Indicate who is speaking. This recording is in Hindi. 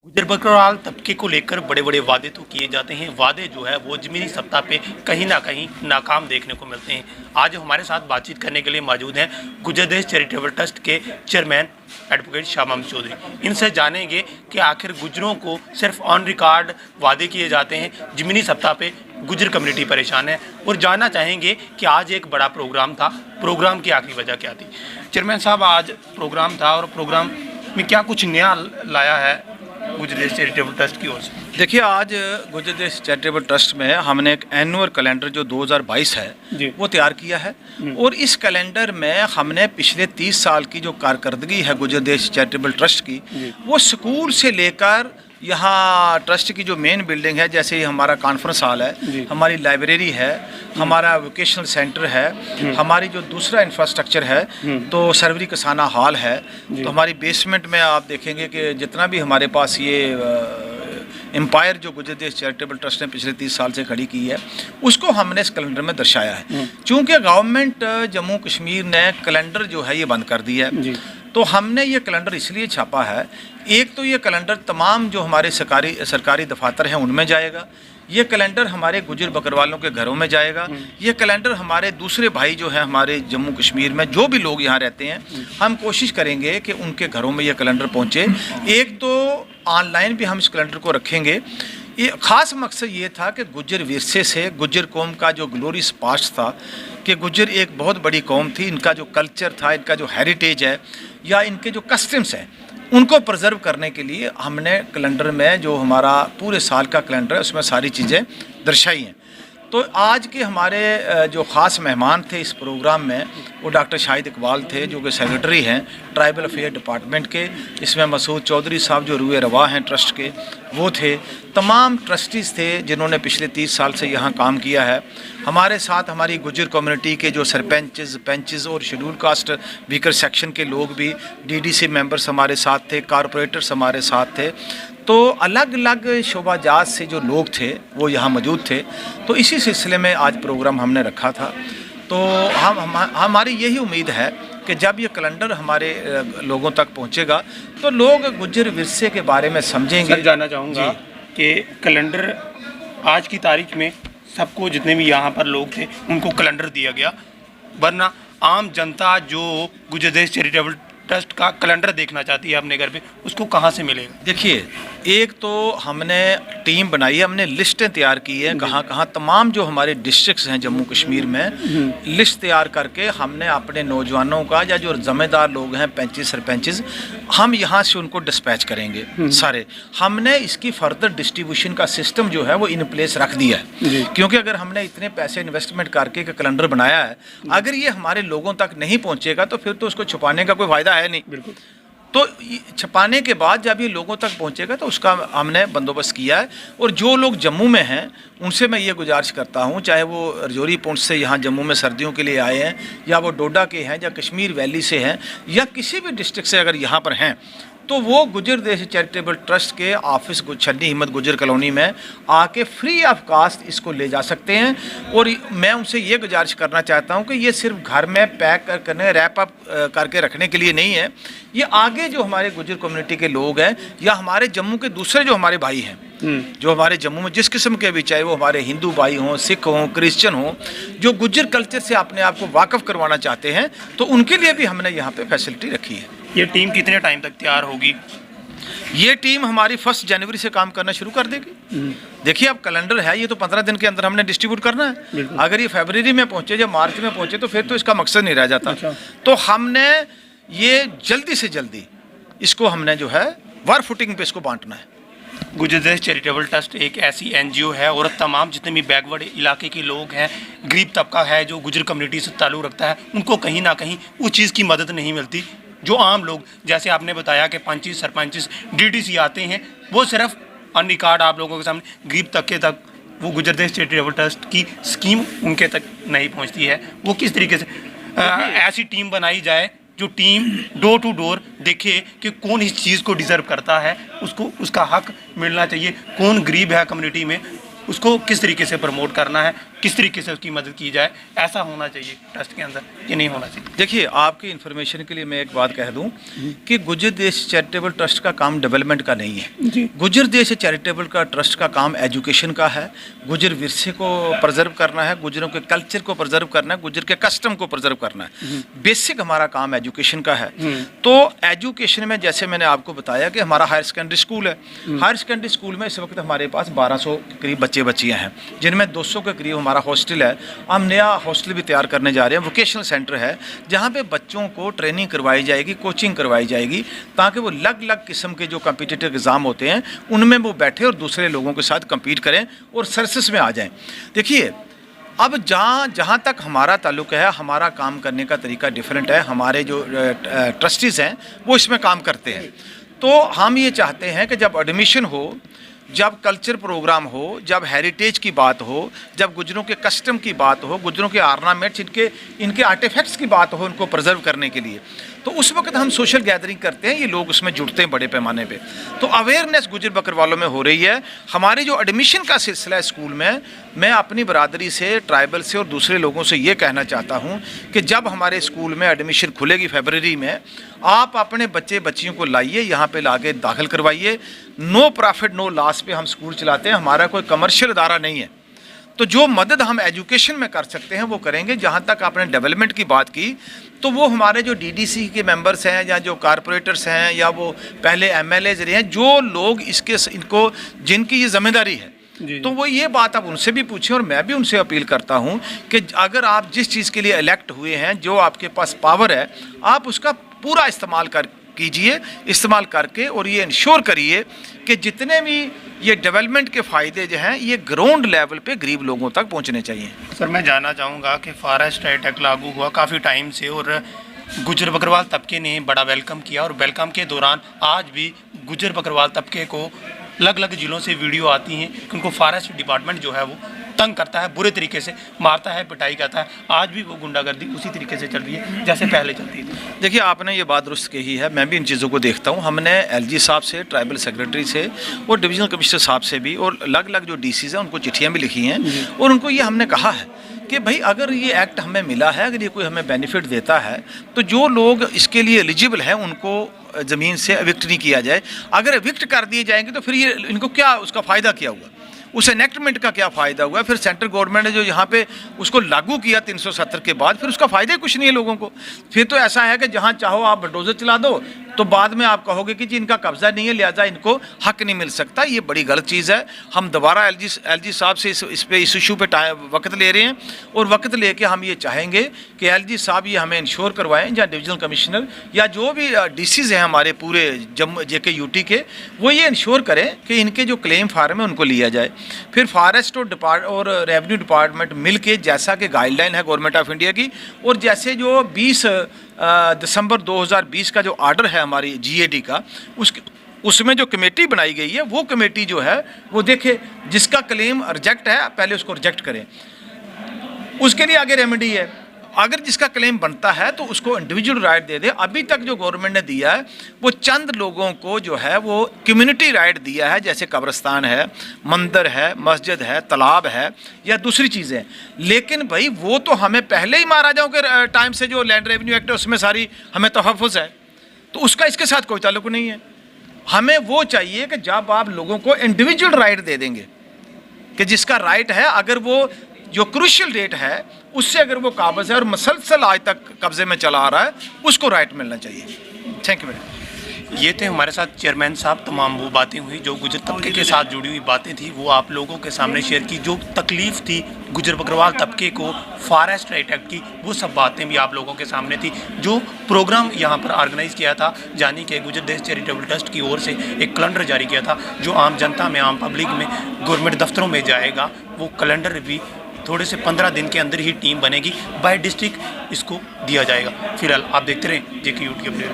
Speaker 1: गुजर बकरवाल तबके को लेकर बड़े बड़े वादे तो किए जाते हैं। वादे जो है वो ज़मीनी सत्ता पे कहीं ना कहीं नाकाम देखने को मिलते हैं। आज हमारे साथ बातचीत करने के लिए मौजूद हैं गुजर देश चैरिटेबल ट्रस्ट के चेयरमैन एडवोकेट शाह महमूद चौधरी। इनसे जानेंगे कि आखिर गुजरों को सिर्फ ऑन रिकॉर्ड वादे किए जाते हैं, ज़मीनी सत्ता पे गुजर कम्युनिटी परेशान है, और जानना चाहेंगे कि आज एक बड़ा प्रोग्राम था, प्रोग्राम की आखिरी वजह क्या थी। चेयरमैन साहब, आज प्रोग्राम था और प्रोग्राम में क्या कुछ नया लाया है गुजर देश चैरिटेबल ट्रस्ट की ओर से?
Speaker 2: देखिए, आज गुजर देश चैरिटेबल ट्रस्ट में हमने एक एनुअल कैलेंडर जो 2022 है वो तैयार किया है। और इस कैलेंडर में हमने पिछले 30 साल की जो कारकर्दगी है गुजर देश चैरिटेबल ट्रस्ट की, वो स्कूल से लेकर यहाँ ट्रस्ट की जो मेन बिल्डिंग है, जैसे हमारा कॉन्फ्रेंस हॉल है, हमारी लाइब्रेरी है, हमारा वोकेशनल सेंटर है, हमारी जो दूसरा इंफ्रास्ट्रक्चर है तो सरवरी कसाना हॉल है, तो हमारी बेसमेंट में आप देखेंगे कि जितना भी हमारे पास ये एम्पायर जो गुजर देश चैरिटेबल ट्रस्ट ने पिछले 30 साल से खड़ी की है, उसको हमने इस कैलेंडर में दर्शाया है। चूँकि गवर्नमेंट जम्मू कश्मीर ने कैलेंडर जो है ये बंद कर दिया है, तो हमने ये कैलेंडर इसलिए छापा है। एक तो ये कैलेंडर तमाम जो हमारे सरकारी दफातर हैं उनमें जाएगा, ये कैलेंडर हमारे गुजर बकरवालों के घरों में जाएगा, ये कैलेंडर हमारे दूसरे भाई जो हैं हमारे जम्मू कश्मीर में जो भी लोग यहाँ रहते हैं, हम कोशिश करेंगे कि उनके घरों में ये कैलेंडर पहुँचे। एक तो ऑनलाइन भी हम इस कैलेंडर को रखेंगे। ये ख़ास मकसद ये था कि गुजर विरसे से, गुजर कौम का जो ग्लोरियस पास्ट था कि गुजर एक बहुत बड़ी कौम थी, इनका जो कल्चर था, इनका जो हेरिटेज है या इनके जो कस्टम्स हैं, उनको प्रिजर्व करने के लिए हमने कैलेंडर में जो हमारा पूरे साल का कैलेंडर है उसमें सारी चीज़ें दर्शाई हैं। तो आज के हमारे जो ख़ास मेहमान थे इस प्रोग्राम में वो डॉक्टर शाहिद इकबाल थे, जो कि सेक्रेटरी हैं ट्राइबल अफेयर डिपार्टमेंट के। इसमें मसूद चौधरी साहब जो रूए रवा हैं ट्रस्ट के, वो थे। तमाम ट्रस्टीज़ थे जिन्होंने पिछले 30 साल से यहाँ काम किया है। हमारे साथ हमारी गुजर कम्युनिटी के जो सरपंचेस, पंचेस और शेड्यूल कास्ट वीकर सेक्शन के लोग भी, डीडीसी मेंबर्स हमारे साथ थे, कॉरपोरेटर्स हमारे साथ थे। तो अलग अलग शोबाजात से जो लोग थे वो यहाँ मौजूद थे। तो इसी सिलसिले में आज प्रोग्राम हमने रखा था। तो हमारी यही उम्मीद है कि जब ये कैलेंडर हमारे लोगों तक पहुँचेगा तो लोग गुजर विरसे के बारे में समझेंगे।
Speaker 1: सर, जानना चाहूँगा कि कैलेंडर आज की तारीख में सबको, जितने भी यहाँ पर लोग थे उनको कैलेंडर दिया गया, वरना आम जनता जो गुजर देश चैरिटेबल ट्रस्ट का कैलेंडर देखना चाहती है अपने घर पे, उसको कहाँ से मिलेगा?
Speaker 2: देखिए, एक तो हमने टीम बनाई है, हमने लिस्टें तैयार की हैं कहाँ कहाँ तमाम जो हमारे डिस्ट्रिक्ट्स हैं जम्मू कश्मीर में, लिस्ट तैयार करके हमने अपने नौजवानों का या जो ज़िम्मेदार लोग हैं, पैंचेस सरपंचेस, हम यहाँ से उनको डिस्पैच करेंगे सारे। हमने इसकी फर्दर डिस्ट्रीब्यूशन का सिस्टम जो है वो इन प्लेस रख दिया है, क्योंकि अगर हमने इतने पैसे इन्वेस्टमेंट करके कैलेंडर बनाया है, अगर ये हमारे लोगों तक नहीं पहुँचेगा तो फिर तो उसको छुपाने का कोई फ़ायदा है नहीं।
Speaker 1: बिल्कुल।
Speaker 2: तो छपाने के बाद जब ये लोगों तक पहुंचेगा तो उसका हमने बंदोबस्त किया है। और जो लोग जम्मू में हैं उनसे मैं ये गुजारिश करता हूं, चाहे वो रजौरी पुंछ से यहाँ जम्मू में सर्दियों के लिए आए हैं, या वो डोडा के हैं, या कश्मीर वैली से हैं, या किसी भी डिस्ट्रिक्ट से अगर यहाँ पर हैं, तो वो गुजर देश चैरिटेबल ट्रस्ट के ऑफिस छन्नी हिम्मत गुजर कॉलोनी में आके फ्री ऑफ कास्ट इसको ले जा सकते हैं। और मैं उनसे ये गुजारिश करना चाहता हूँ कि ये सिर्फ घर में पैक करने, रैप अप करके रखने के लिए नहीं है। ये आगे जो हमारे गुजर कम्युनिटी के लोग हैं या हमारे जम्मू के दूसरे जो हमारे भाई हैं, जो हमारे जम्मू में जिस किस्म के भी, चाहे वो हमारे हिंदू भाई हों, सिख हों, क्रिश्चियन हों, जो गुजर कल्चर से अपने आप को वाकफ़ करवाना चाहते हैं, तो उनके लिए भी हमने यहाँ पे फैसिलिटी रखी है।
Speaker 1: ये टीम कितने टाइम तक तैयार होगी?
Speaker 2: ये टीम हमारी 1 जनवरी से काम करना शुरू कर देगी। देखिए, अब कैलेंडर है, ये तो 15 दिन के अंदर हमने डिस्ट्रीब्यूट करना है। अगर ये फरवरी में पहुंचे या मार्च में पहुंचे तो फिर तो इसका मकसद नहीं रह जाता।
Speaker 1: अच्छा।
Speaker 2: तो हमने ये जल्दी से जल्दी इसको हमने जो है वार फुटिंग पे इसको बांटना है।
Speaker 1: गुजर देश चैरिटेबल ट्रस्ट एक ऐसी एनजीओ है और तमाम जितने भी बैकवर्ड इलाके के लोग हैं, गरीब तबका है जो गुजर कम्युनिटी से ताल्लुक़ रखता है, उनको कहीं ना कहीं उस चीज़ की मदद नहीं मिलती। जो आम लोग, जैसे आपने बताया कि पंचेस सरपंचेस डीडीसी आते हैं, वो सिर्फ ऑन रिकॉर्ड आप लोगों के सामने गरीब तबके तक वो गुजर देश चैरिटेबल ट्रस्ट की स्कीम उनके तक नहीं पहुंचती है। वो किस तरीके से ऐसी टीम बनाई जाए जो टीम डोर टू डोर देखे कि कौन इस चीज़ को डिज़र्व करता है, उसको उसका हक मिलना चाहिए, कौन गरीब है कम्युनिटी में, उसको किस तरीके से प्रमोट करना है, किस तरीके से उसकी मदद की जाए, ऐसा होना चाहिए ट्रस्ट के अंदर कि नहीं होना चाहिए?
Speaker 2: देखिए, आपकी इन्फॉर्मेशन के लिए मैं एक बात कह दूं कि गुजर देश चैरिटेबल ट्रस्ट का काम डेवलपमेंट का नहीं है। गुजर देश चैरिटेबल का ट्रस्ट का काम एजुकेशन का है। गुजर विरसे को प्रिजर्व करना है, गुजरों के कल्चर को प्रिजर्व करना है, गुजर के कस्टम को प्रिजर्व करना है। बेसिक हमारा काम एजुकेशन का है। तो एजुकेशन में जैसे मैंने आपको बताया कि हमारा हायर सेकेंडरी स्कूल है। हायर सेकेंडरी स्कूल में इस वक्त हमारे पास 1200 के करीब बच्चे बच्चियाँ हैं, जिनमें 200 के करीब हमारा हॉस्टल है। हम नया हॉस्टल भी तैयार करने जा रहे हैं। वोकेशनल सेंटर है जहाँ पे बच्चों को ट्रेनिंग करवाई जाएगी, कोचिंग करवाई जाएगी, ताकि वो अलग अलग किस्म के जो कम्पिटिटिव एग्ज़ाम होते हैं उनमें वो बैठे और दूसरे लोगों के साथ कम्पीट करें और सर्विस में आ जाएं। देखिए, अब जहाँ तक हमारा ताल्लुक़ है, हमारा काम करने का तरीका डिफरेंट है। हमारे जो ट्रस्टीज़ हैं वो इसमें काम करते हैं। तो हम ये चाहते हैं कि जब एडमिशन हो, जब कल्चर प्रोग्राम हो, जब हेरिटेज की बात हो, जब गुजरों के कस्टम की बात हो, गुजरों के आर्नामेंट्स, इनके आर्टिफैक्ट्स की बात हो, उनको प्रिजर्व करने के लिए, तो उस वक्त हम सोशल गैदरिंग करते हैं। ये लोग उसमें जुड़ते हैं बड़े पैमाने पे। तो अवेयरनेस गुजर बकरवालों में हो रही है। हमारे जो एडमिशन का सिलसिला है स्कूल में, मैं अपनी बरादरी से, ट्राइबल से और दूसरे लोगों से ये कहना चाहता हूँ कि जब हमारे स्कूल में एडमिशन खुलेगी फरवरी में, आप अपने बच्चे बच्चियों को लाइए, यहाँ पे लाके दाखिल करवाइए। नो प्रॉफिट नो लॉस पे हम स्कूल चलाते हैं। हमारा कोई कमर्शियल इदारा नहीं है। तो जो मदद हम एजुकेशन में कर सकते हैं वो करेंगे। जहाँ तक आपने डेवलपमेंट की बात की, तो वो हमारे जो डीडीसी के मेंबर्स हैं या जो कारपोरेटर्स हैं या वो पहले एमएलएज रहे हैं, जो लोग इनको जिनकी ये जिम्मेदारी है, तो वो ये बात आप उनसे भी पूछें। और मैं भी उनसे अपील करता हूँ कि अगर आप जिस चीज़ के लिए इलेक्ट हुए हैं, जो आपके पास पावर है, आप उसका पूरा इस्तेमाल करके और ये इंश्योर करिए कि जितने भी ये डेवलपमेंट के फ़ायदे जो हैं ये ग्राउंड लेवल पे गरीब लोगों तक पहुंचने चाहिए।
Speaker 1: सर, मैं जानना चाहूँगा कि फॉरेस्ट राइट एक्ट लागू हुआ काफ़ी टाइम से और गुजर बकरवाल तबके ने बड़ा वेलकम किया, और वेलकम के दौरान आज भी गुजर बकरवाल तबके को अलग अलग ज़िलों से वीडियो आती हैं कि उनको फॉरेस्ट डिपार्टमेंट जो है वो तंग करता है, बुरे तरीके से मारता है, पिटाई करता है। आज भी वो गुंडागर्दी उसी तरीके से चल रही है जैसे पहले चलती थी।
Speaker 2: देखिए, आपने ये बात दुरुस्त कही है। मैं भी इन चीज़ों को देखता हूँ। हमने एलजी साहब से, ट्राइबल सेक्रेटरी से और डिविजनल कमिश्नर साहब से भी और अलग अलग जो डीसीज हैं उनको चिट्ठियाँ भी लिखी हैं, और उनको ये हमने कहा है कि भाई अगर ये एक्ट हमें मिला है, अगर ये कोई हमें बेनिफिट देता है, तो जो लोग इसके लिए एलिजिबल हैं उनको ज़मीन से एविक्ट नहीं किया जाए। अगर एविक्ट कर दिए जाएंगे तो फिर ये इनको क्या, उसका फ़ायदा क्या हुआ, उस एनेक्टमेंट का क्या फ़ायदा हुआ? फिर सेंट्रल गवर्नमेंट ने जो यहाँ पे उसको लागू किया 370 के बाद, फिर उसका फ़ायदा ही कुछ नहीं है लोगों को। फिर तो ऐसा है कि जहाँ चाहो आप बलडोजर चला दो, तो बाद में आप कहोगे कि जी इनका कब्जा नहीं है, लिहाजा इनको हक नहीं मिल सकता। ये बड़ी गलत चीज़ है। हम दोबारा एलजी साहब से इस इशू पे वक्त ले रहे हैं, और वक्त लेके हम ये चाहेंगे कि एलजी साहब ये हमें इंश्योर करवाएं, या डिविजनल कमिश्नर या जो भी डीसीज हैं हमारे पूरे जम्मू जेके यूटी के, वो ये इंश्योर करें कि इनके जो क्लेम फार्म है उनको लिया जाए। फिर फॉरेस्ट और रेवेन्यू डिपार्टमेंट मिल के, जैसा कि गाइडलाइन है गवर्नमेंट ऑफ इंडिया की, और जैसे जो 20 दिसंबर 2020 का जो आर्डर है हमारी जीएडी का, उसमें जो कमेटी बनाई गई है, वो कमेटी जो है वो देखे, जिसका क्लेम रिजेक्ट है पहले उसको रिजेक्ट करें, उसके लिए आगे रेमेडी है। अगर जिसका क्लेम बनता है तो उसको इंडिविजुअल राइट दे दे। अभी तक जो गवर्नमेंट ने दिया है वो चंद लोगों को जो है वो कम्युनिटी राइट दिया है, जैसे कब्रिस्तान है, मंदिर है, मस्जिद है, तालाब है या दूसरी चीज़ें। लेकिन भाई वो तो हमें पहले ही महाराजाओं के टाइम से जो लैंड रेवेन्यू एक्ट है उसमें सारी हमें तहफ़्फ़ुज़ है, तो उसका इसके साथ कोई ताल्लुक नहीं है। हमें वो चाहिए कि जब आप लोगों को इंडिविजुअल राइट दे देंगे कि जिसका राइट है, अगर वो जो क्रूशियल डेट है उससे अगर वो काबज़ है और मसलसल आज तक कब्जे में चला आ रहा है, उसको राइट मिलना चाहिए। Thank you madam.
Speaker 1: ये थे हमारे साथ चेयरमैन साहब। तमाम वो बातें हुई जो गुजर तबके के साथ जुड़ी हुई बातें थी, वो आप लोगों के सामने शेयर की। जो तकलीफ़ थी गुजर बकरवाल तबके को फॉरेस्ट राइट एक्ट की, वो सब बातें भी आप लोगों के सामने थी। जो प्रोग्राम यहाँ पर ऑर्गेनाइज़ किया था, यानी कि गुजर देश चैरिटेबल ट्रस्ट की ओर से एक कैलेंडर जारी किया था जो आम जनता में, आम पब्लिक में, गवर्नमेंट दफ्तरों में जाएगा। वो कैलेंडर भी थोड़े से 15 दिन के अंदर ही टीम बनेगी, बाय डिस्ट्रिक्ट इसको दिया जाएगा। फिलहाल आप देखते रहें जेके यूटी अपडेट।